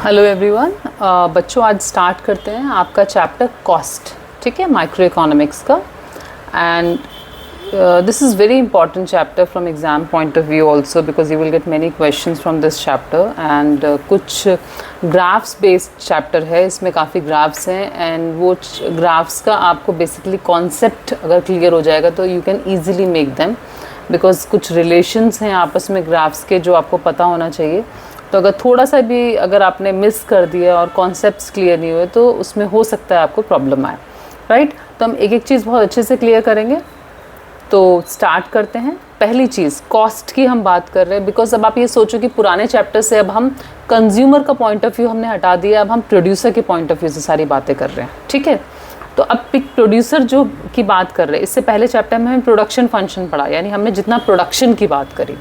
Hello everyone. बच्चों आज start करते हैं आपका चैप्टर कॉस्ट, ठीक है, माइक्रो इकोनॉमिक्स का। And this is very important chapter from exam point of view also because you will get many questions from this chapter. And कुछ graphs based chapter है, इसमें काफ़ी ग्राफ्स हैं एंड वो graphs का आपको बेसिकली कॉन्सेप्ट अगर क्लियर हो जाएगा तो you can easily make them, because कुछ रिलेशंस हैं आपस में ग्राफ्स के जो आपको पता होना चाहिए। तो अगर थोड़ा सा भी अगर आपने मिस कर दिया और कॉन्सेप्ट्स क्लियर नहीं हुए तो उसमें हो सकता है आपको प्रॉब्लम आए, राइट। तो हम एक एक चीज़ बहुत अच्छे से क्लियर करेंगे। तो स्टार्ट करते हैं। पहली चीज़ कॉस्ट की हम बात कर रहे हैं बिकॉज अब आप ये सोचो कि पुराने चैप्टर से अब हम कंज्यूमर का पॉइंट ऑफ व्यू हमने हटा दिया, अब हम प्रोड्यूसर के पॉइंट ऑफ व्यू से सारी बातें कर रहे हैं, ठीक है। तो अब प्रोड्यूसर जो की बात कर रहे हैं, इससे पहले चैप्टर में हमें प्रोडक्शन फंक्शन पढ़ा, यानी हमने जितना प्रोडक्शन की बात करी।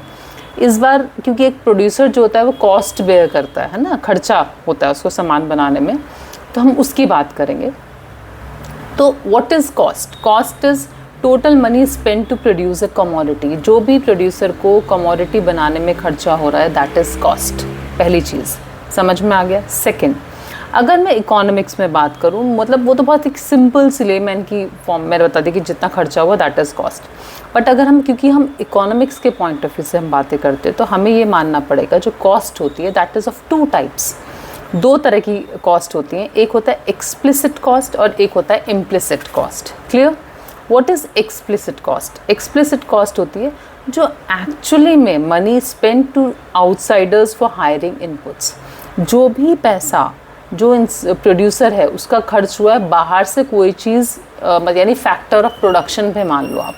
इस बार क्योंकि एक प्रोड्यूसर जो होता है वो कॉस्ट बेयर करता है ना, खर्चा होता है उसको सामान बनाने में, तो हम उसकी बात करेंगे। तो what is cost? Cost is total money spend to produce a commodity. जो भी प्रोड्यूसर को कमोडिटी बनाने में खर्चा हो रहा है दैट इज़ कॉस्ट। पहली चीज़ समझ में आ गया। सेकेंड, अगर मैं इकोनॉमिक्स में बात करूं, मतलब वो तो बहुत एक सिंपल सी लेमैन की फॉर्म में बता दी कि जितना खर्चा हुआ दैट इज़ कॉस्ट। बट अगर हम, क्योंकि हम इकोनॉमिक्स के पॉइंट ऑफ व्यू से हम बातें करते हैं, तो हमें ये मानना पड़ेगा जो कॉस्ट होती है that is of two types. दो तरह की कॉस्ट होती हैं, एक होता है एक्सप्लिसिट कॉस्ट और एक होता है implicit cost. Clear? What is explicit cost? Explicit cost होती है जो एक्चुअली में money spend to outsiders for hiring inputs. जो भी पैसा जो प्रोड्यूसर है उसका खर्च हुआ है बाहर से कोई चीज़, यानी फैक्टर ऑफ प्रोडक्शन पे मान लो आप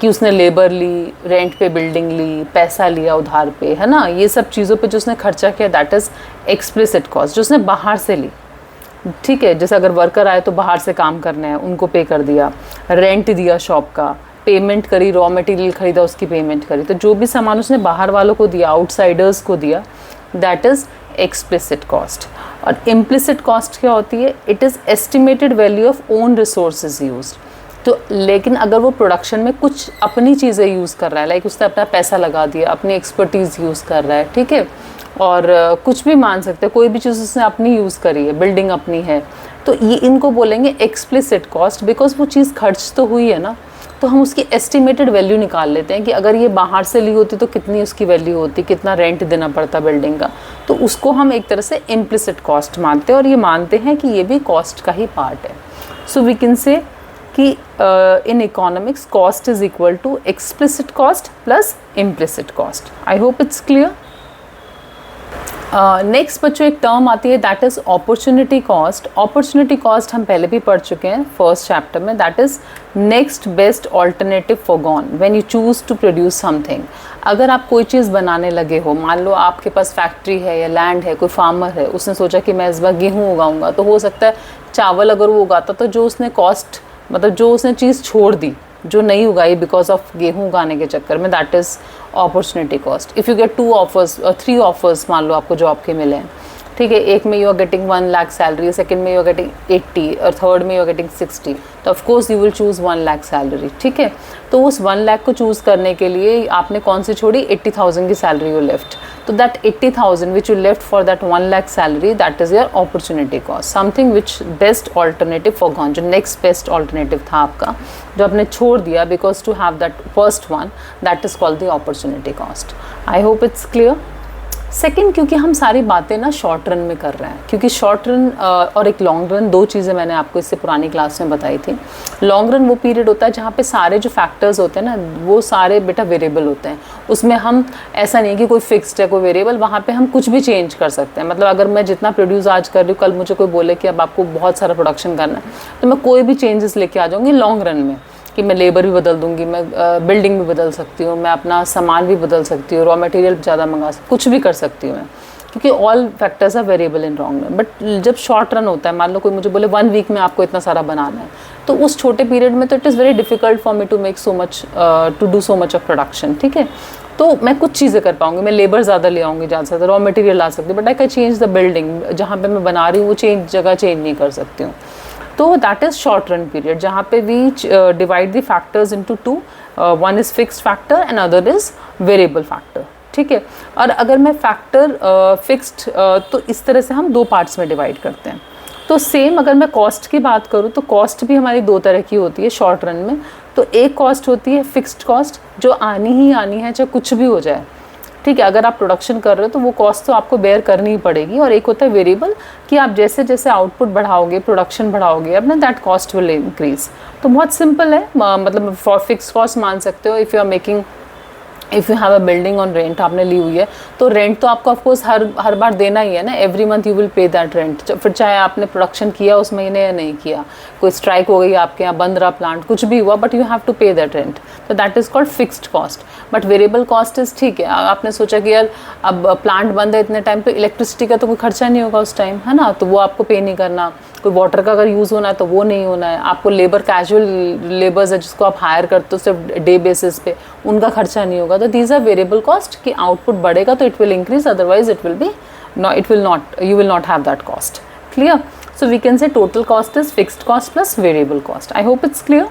कि उसने लेबर ली, रेंट पे बिल्डिंग ली, पैसा लिया उधार पे, है ना, ये सब चीज़ों पे जो उसने खर्चा किया दैट इज़ एक्सप्लिसिट कॉस्ट, जो उसने बाहर से ली, ठीक है। जैसे अगर वर्कर आए तो बाहर से काम करने हैं, उनको पे कर दिया, रेंट दिया शॉप का, पेमेंट करी, रॉ मटेरियल खरीदा उसकी पेमेंट करी, तो जो भी सामान उसने बाहर वालों को दिया, आउटसाइडर्स को दिया, दैट इज़ एक्सप्लिसिट कॉस्ट। और इम्प्लिसिट कॉस्ट क्या होती है? It is estimated value of own resources used. तो लेकिन अगर वो प्रोडक्शन में कुछ अपनी चीज़ें यूज़ कर रहा है, लाइक उसने अपना पैसा लगा दिया, अपनी एक्सपर्टीज़ यूज़ कर रहा है, ठीक है, और कुछ भी मान सकते हैं, कोई भी चीज़ उसने अपनी यूज़ करी है, बिल्डिंग अपनी है, तो ये इनको बोलेंगे एक्सप्लिसिट कॉस्ट, बिकॉज वो चीज़ खर्च तो हुई है ना, तो हम उसकी एस्टिमेटेड वैल्यू निकाल लेते हैं कि अगर ये बाहर से ली होती तो कितनी उसकी वैल्यू होती, कितना रेंट देना पड़ता बिल्डिंग का, तो उसको हम एक तरह से इम्प्लिसिट कॉस्ट मानते हैं और ये मानते हैं कि ये भी कॉस्ट का ही पार्ट है। सो वी कैन से कि in economics cost is equal to explicit cost plus implicit cost. I hope it's clear. Next बच्चों एक टर्म आती है that is opportunity cost. Opportunity cost हम पहले भी पढ़ चुके हैं फर्स्ट चैप्टर में। That is next best alternative forgone when you choose to produce something. अगर आप कोई चीज़ बनाने लगे हो, मान लो आपके पास फैक्ट्री है या लैंड है, कोई फार्मर है, उसने सोचा कि मैं इस बार गेहूँ उगाऊंगा, तो हो सकता है चावल अगर वो उगाता तो जो उसने कॉस्ट, मतलब जो उसने चीज़ छोड़ दी, जो नहीं उगाई बिकॉज ऑफ गेहूँ उगाने के चक्कर में, that is opportunity cost. If you get 2 offers, 3 offers मान लो आपको जॉब के मिले हैं, ठीक है, एक में you are getting 1 lakh salary, second में यू आर गेटिंग 80 और थर्ड में यू आर गेटिंग 60, तो of course you will choose 1 lakh salary, ठीक है। तो उस 1 लाख को चूज़ करने के लिए आपने कौन सी छोड़ी? 80,000 की सैलरी यू लेफ्ट, तो that 80,000 which you left for that 1 lakh salary, that is your opportunity cost. Something which best alternative forgone, जो नेक्स्ट बेस्ट ऑल्टरनेटिव था आपका, जो आपने छोड़ दिया because to have that first one, that is called the opportunity cost. I hope it's clear. Second, क्योंकि हम सारी बातें ना शॉर्ट रन में कर रहे हैं, क्योंकि शॉर्ट रन और एक लॉन्ग रन, दो चीज़ें मैंने आपको इससे पुरानी क्लास में बताई थी। लॉन्ग रन वो पीरियड होता है जहाँ पे सारे जो फैक्टर्स होते हैं ना वो सारे बेटा वेरिएबल होते हैं, उसमें हम ऐसा नहीं कि कोई फिक्स्ड है कोई वेरिएबल, वहाँ पे हम कुछ भी चेंज कर सकते हैं। मतलब अगर मैं जितना प्रोड्यूस आज कर रही हूँ, कल मुझे कोई बोले कि अब आपको बहुत सारा प्रोडक्शन करना है, तो मैं कोई भी चेंजेस लेके आ जाऊँगी लॉन्ग रन में, कि मैं लेबर भी बदल दूंगी, मैं बिल्डिंग भी बदल सकती हूँ, मैं अपना सामान भी बदल सकती हूँ, रॉ मटेरियल ज़्यादा मंगा सकती, कुछ भी कर सकती हूँ मैं, क्योंकि all factors are variable in long run. But जब शॉर्ट रन होता है, मान लो कोई मुझे बोले 1 वीक में आपको इतना सारा बनाना है, तो उस छोटे पीरियड में तो it is very difficult for me to make so much, to do so much of production, ठीक है। तो मैं कुछ चीज़ें कर पाऊंगी, मैं लेबर ज़्यादा ले आऊँगी, ज़्यादा से ज़्यादा रॉ मटेरियल ला सकती हूँ, but I can change the building, जहाँ पे मैं बना रही हूँ वो जगह चेंज नहीं कर सकती हूँ। तो that is short run period, जहाँ पे we divide the factors into 2, one is fixed factor and other is variable factor, ठीक है। और अगर मैं फैक्टर फिक्स्ड तो इस तरह से हम 2 पार्ट्स में डिवाइड करते हैं। तो सेम अगर मैं कॉस्ट की बात करूँ तो कॉस्ट भी हमारी 2 तरह की होती है शॉर्ट रन में। तो एक कॉस्ट होती है फिक्स्ड कॉस्ट, जो आनी ही आनी है चाहे कुछ भी हो जाए, ठीक है। अगर आप प्रोडक्शन कर रहे हो तो वो कॉस्ट तो आपको बेयर करनी ही पड़ेगी। और एक होता है वेरिएबल, कि आप जैसे जैसे आउटपुट बढ़ाओगे, प्रोडक्शन बढ़ाओगे, अपना दैट कॉस्ट विल इंक्रीज। तो बहुत सिंपल है, मतलब फॉर फिक्स कॉस्ट मान सकते हो। If you are making, if you have a building on rent, आपने ली हुई है, तो रेंट तो आपको ऑफकोर्स हर बार देना ही है ना। Every month you will pay that rent. फिर चाहे आपने प्रोडक्शन किया उस महीने या नहीं किया, कोई स्ट्राइक हो गई आपके यहाँ, बंद रहा प्लांट, कुछ भी हुआ, बट यू हैव टू पे दैट रेंट। तो that is called fixed cost. But variable cost is, ठीक है, आपने सोचा कि यार अब प्लांट बंद है इतने टाइम, तो इलेक्ट्रिसिटी का तो कोई खर्चा नहीं होगा उस टाइम, है ना, तो वो आपको पे नहीं करना। कोई वाटर का अगर यूज़ होना है तो वो नहीं होना है आपको। लेबर, कैजुअल लेबर्स है जिसको आप हायर करते हो सिर्फ डे बेसिस पे, उनका खर्चा नहीं होगा। तो दीज आर वेरिएबल कॉस्ट, कि आउटपुट बढ़ेगा तो it will increase, otherwise it will be you will not have that cost. Clear? So we can say total cost is fixed cost plus variable cost. I hope it's clear.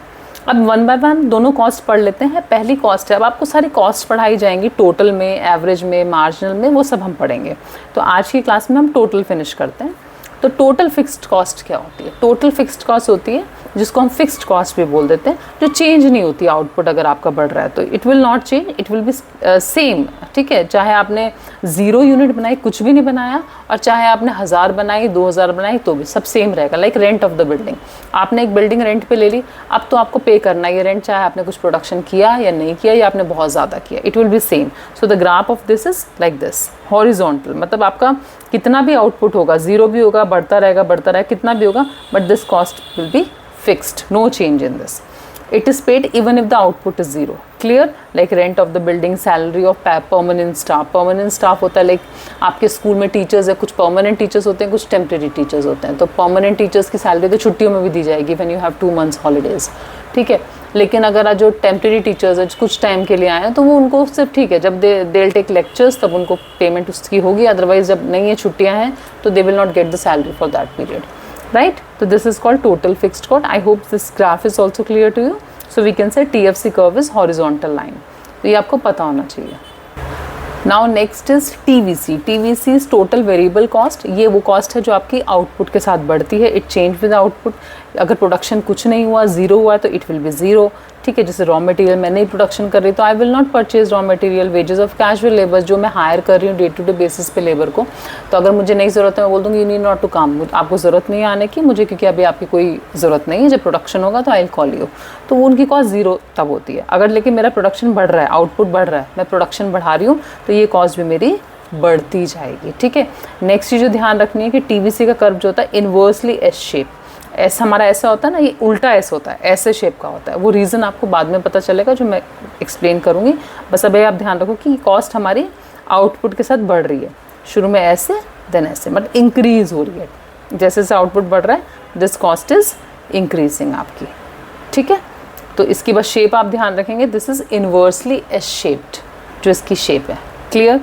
अब one by one दोनों cost पढ़ लेते हैं। पहली cost है, अब आपको सारी कॉस्ट पढ़ाई जाएंगी, टोटल में, एवरेज में, मार्जिनल में, वो सब हम पढ़ेंगे। तो आज की क्लास में हम टोटल फिनिश करते हैं। तो टोटल फिक्स्ड कॉस्ट क्या होती है? टोटल फिक्स्ड कॉस्ट होती है, जिसको हम फिक्स्ड कॉस्ट भी बोल देते हैं, जो चेंज नहीं होती आउटपुट अगर आपका बढ़ रहा है तो। It will not change, it will B same, ठीक है। चाहे आपने 0 यूनिट बनाई, कुछ भी नहीं बनाया, और चाहे आपने 1000 बनाई, 2000 बनाई, तो भी सब सेम रहेगा। Like rent of the building, आपने एक बिल्डिंग रेंट पे ले ली, अब तो आपको पे करना है ये रेंट, चाहे आपने कुछ प्रोडक्शन किया या नहीं किया, या आपने बहुत ज़्यादा किया, it will B same. So the graph of this is like this, horizontal, मतलब आपका कितना भी आउटपुट होगा, 0 भी होगा, बढ़ता रहेगा, कितना भी होगा, but this cost will be fixed, no change in this. It is paid even if the output is 0. Clear? Like rent of the building, salary of permanent staff. Permanent staff होता है लाइक आपके school में teachers है, कुछ permanent teachers होते हैं, कुछ temporary teachers होते हैं। तो परमानेंट टीचर्स की सैलरी तो छुट्टियों में भी दी जाएगी when you have 2 months holidays, ठीक है। लेकिन अगर आज जो टेम्प्रेरी टीचर्स है कुछ टाइम के लिए आए हैं, तो वो उनको सिर्फ, ठीक है, जब दे टेक लेक्चर्स तब उनको पेमेंट उसकी होगी, अदरवाइज जब नहीं है, छुट्टियाँ हैं, तो they will not get the salary for that period, right? So this is called total fixed cost. I hope this graph is also clear to you. So we can say TFC curve is horizontal line. तो ये आपको पता होना चाहिए। Now next is TVC. TVC is total variable cost. ये वो cost है जो आपकी output के साथ बढ़ती है। It change with output. अगर प्रोडक्शन कुछ नहीं हुआ, 0 हुआ, तो इट विल बी 0, ठीक है। जैसे रॉ मटेरियल मैं नहीं प्रोडक्शन कर रही, तो I will not purchase raw material. Wages of casual labour, जो मैं हायर कर रही हूँ डे टू डे बेसिस पे लेबर को, तो अगर मुझे नहीं ज़रूरत है, मैं बोल दूँगी you need not to come, आपको ज़रूरत नहीं है आने की मुझे, क्योंकि अभी आपकी कोई ज़रूरत नहीं है, जब प्रोडक्शन होगा तो आई विल कॉल यू। तो वो उनकी कॉस्ट 0 तब होती है। अगर लेकिन मेरा प्रोडक्शन बढ़ रहा है, आउटपुट बढ़ रहा है, मैं प्रोडक्शन बढ़ा रही हूँ, तो ये कॉस्ट भी मेरी बढ़ती जाएगी, ठीक है। नेक्स्ट चीज़ जो ध्यान रखनी है कि TVC का कर्व जो होता है इन्वर्सली एस शेप, ऐसा हमारा ऐसा होता है ना, ये उल्टा ऐसा होता है, ऐसे शेप का होता है। वो रीज़न आपको बाद में पता चलेगा, जो मैं एक्सप्लेन करूँगी। बस अब आप ध्यान रखो कि कॉस्ट हमारी आउटपुट के साथ बढ़ रही है, शुरू में ऐसे, देन ऐसे, मतलब इंक्रीज़ हो रही है। जैसे जैसे आउटपुट बढ़ रहा है, दिस कॉस्ट इज़ इंक्रीजिंग आपकी, ठीक है। तो इसकी बस शेप आप ध्यान रखेंगे, this is inversely S shaped, जो इसकी शेप है। Clear?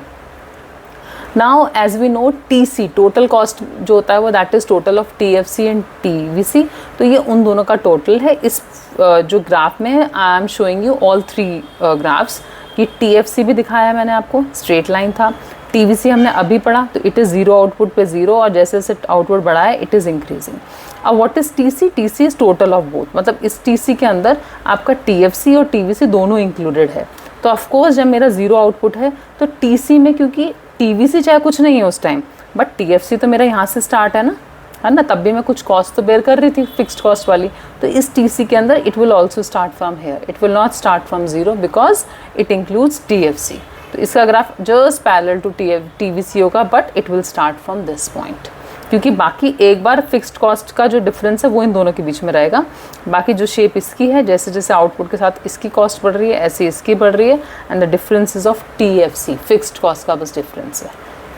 Now as we know TC, total cost जो होता है वो that is total of TFC and TVC। तो ये उन दोनों का टोटल है। इस जो ग्राफ में I am showing you all 3 graphs, कि TFC भी दिखाया है मैंने आपको, स्ट्रेट लाइन था। TVC हमने अभी पढ़ा, तो इट इज़ 0 आउटपुट पे 0, और जैसे जैसे आउटपुट बढ़ा है इट इज़ इंक्रीजिंग। अब what is TC? TC is total of both, मतलब इस TC के अंदर आपका TFC और TVC दोनों इंक्लूडेड है। तो ऑफकोर्स जब मेरा 0 आउटपुट है, तो TC में, क्योंकि TVC चाहे कुछ नहीं है उस टाइम, बट TFC तो मेरा यहाँ से स्टार्ट है ना, तब भी मैं कुछ कॉस्ट तो बेयर कर रही थी, फिक्स्ड कॉस्ट वाली। तो इस TC के अंदर it will also start from here, it will not start from 0 because it includes TFC। तो इसका graph just parallel to TVC होगा, but it will start from this point, क्योंकि बाकी एक बार फिक्स्ड कॉस्ट का जो डिफरेंस है वो इन दोनों के बीच में रहेगा। बाकी जो शेप इसकी है, जैसे जैसे आउटपुट के साथ इसकी कॉस्ट बढ़ रही है, ऐसे इसकी बढ़ रही है, and the difference is of TFC, fixed cost का बस डिफरेंस है।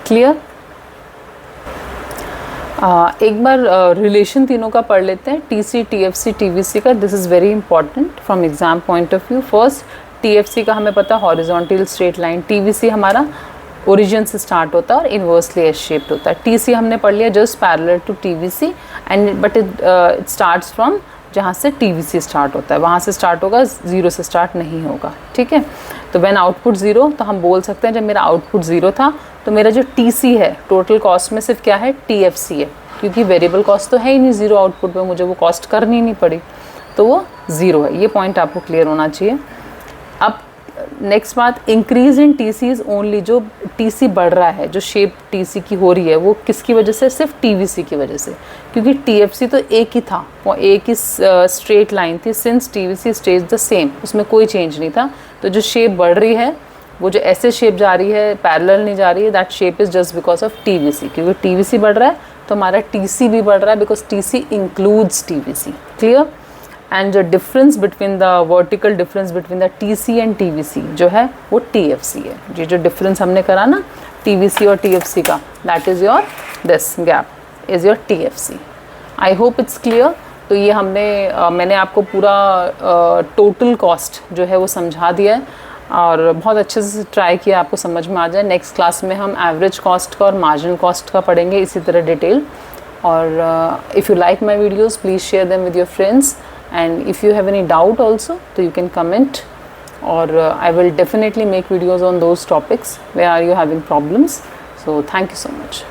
क्लियर? एक बार रिलेशन तीनों का पढ़ लेते हैं, TC, TFC, TVC का। This is very important from exam point of view. First TFC का हमें पता है हॉरिजॉन्टल स्ट्रेट लाइन, TVC हमारा ओरिजिन से स्टार्ट होता है और इन्वर्सली एस शेप्ड होता है। TC हमने पढ़ लिया just parallel to TVC, and but it starts from जहाँ से TVC स्टार्ट होता है, वहाँ से स्टार्ट होगा, 0 से स्टार्ट नहीं होगा, ठीक है। तो व्हेन आउटपुट 0, तो हम बोल सकते हैं जब मेरा आउटपुट 0 था तो मेरा जो TC है टोटल कॉस्ट में सिर्फ क्या है, TFC है, क्योंकि वेरिएबल कॉस्ट तो है ही नहीं 0 आउटपुट में, मुझे वो कॉस्ट करनी नहीं पड़ी, तो वो 0 है। ये पॉइंट आपको क्लियर होना चाहिए। अब नेक्स्ट बात, increase in TC is only, जो TC बढ़ रहा है, जो शेप TC की हो रही है वो किसकी वजह से, सिर्फ TVC की वजह से, क्योंकि TFC तो एक ही था, वो एक ही स्ट्रेट लाइन थी, since TVC stage the same, उसमें कोई चेंज नहीं था। तो जो शेप बढ़ रही है, वो जो ऐसे शेप जा रही है, पैरेलल नहीं जा रही है, that shape is just because of TVC, क्योंकि TVC बढ़ रहा है तो हमारा TC भी बढ़ रहा है, because TC includes TVC, clear. And जो difference between the vertical difference between the TC and TVC जो है वो TFC है। ये जो डिफरेंस हमने करा ना TVC और TFC का, that is your, this gap is your TFC। I hope it's clear. तो ये मैंने आपको पूरा टोटल कॉस्ट जो है वो समझा दिया है और बहुत अच्छे से ट्राई किया आपको समझ में आ जाए। नेक्स्ट क्लास में हम एवरेज कॉस्ट का और मार्जिनल कॉस्ट का पढ़ेंगे इसी तरह डिटेल। और if you like my videos please share them with your friends, and if you have any doubt also, so you can comment, or I will definitely make videos on those topics where are you having problems. So thank you so much.